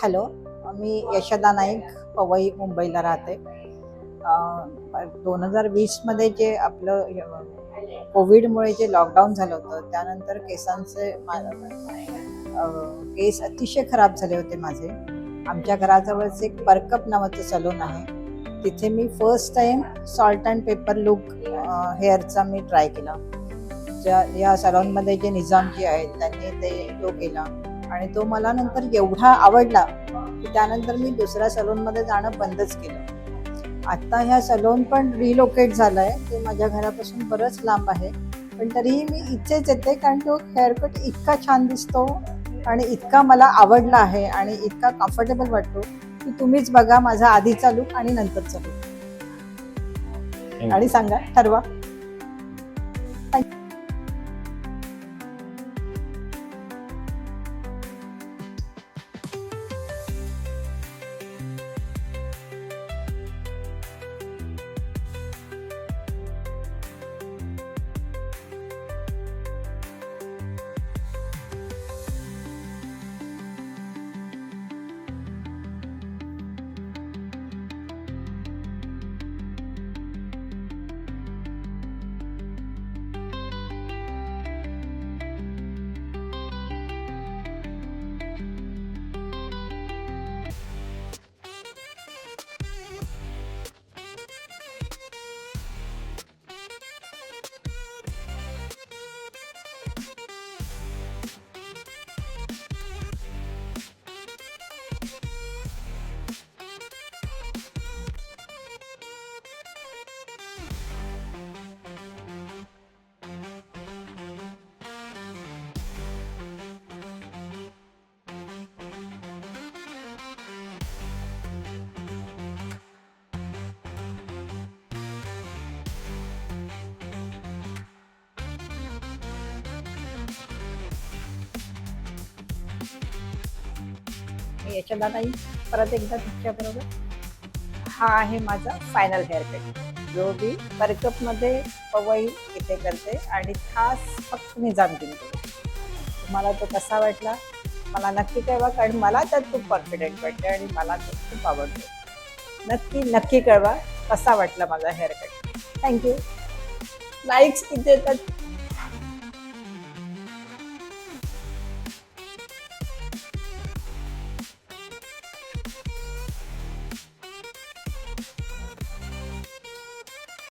Hello, मी यशदा नाईक, पवई, मुंबईला राहते. 2020मध्ये जे आपलं कोविडमुळे जे लॉकडाऊन झालं होतं, त्यानंतर केसांचे केस अतिशय खराब झाले होते माझे. आमच्या घराजवळच एक परकप नावाचं सलून आहे. तिथे मी first time salt and pepper look हेअरचा मी ट्राय केला. या सलॉनमध्ये जे निजामजी आहेत त्यांनी तो केला आणि तो मला नंतर एवढा आवडला की त्यानंतर मी दुसऱ्या सलूनमध्ये जाणं बंदच केलं. आत्ता ह्या सलून पण रिलोकेट झालं आहे, ते माझ्या घरापासून बरंच लांब आहे, पण तरीही मी इथेच येते कारण तो हेअरकट इतका छान दिसतो आणि इतका मला आवडला आहे आणि इतका कम्फर्टेबल वाटतो की तुम्हीच बघा माझा आधीचा लुक आणि नंतरचा लुक आणि सांगा, ठरवा. मी यशदा नाईक परत एकदा तुमच्याबरोबर. हा आहे माझा फायनल हेअरकट, जो मी परकपमध्ये पवई इथे करते आणि खास फक्त निजामजींकडे. तुम्हाला तो कसा वाटला मला नक्की कळवा, कारण मला त्यात खूप कॉन्फिडेंट वाटते आणि मला तो खूप आवडतो. नक्की नक्की कळवा कसा वाटला माझा हेअरकट. थँक्यू. लाईक्स किती येतात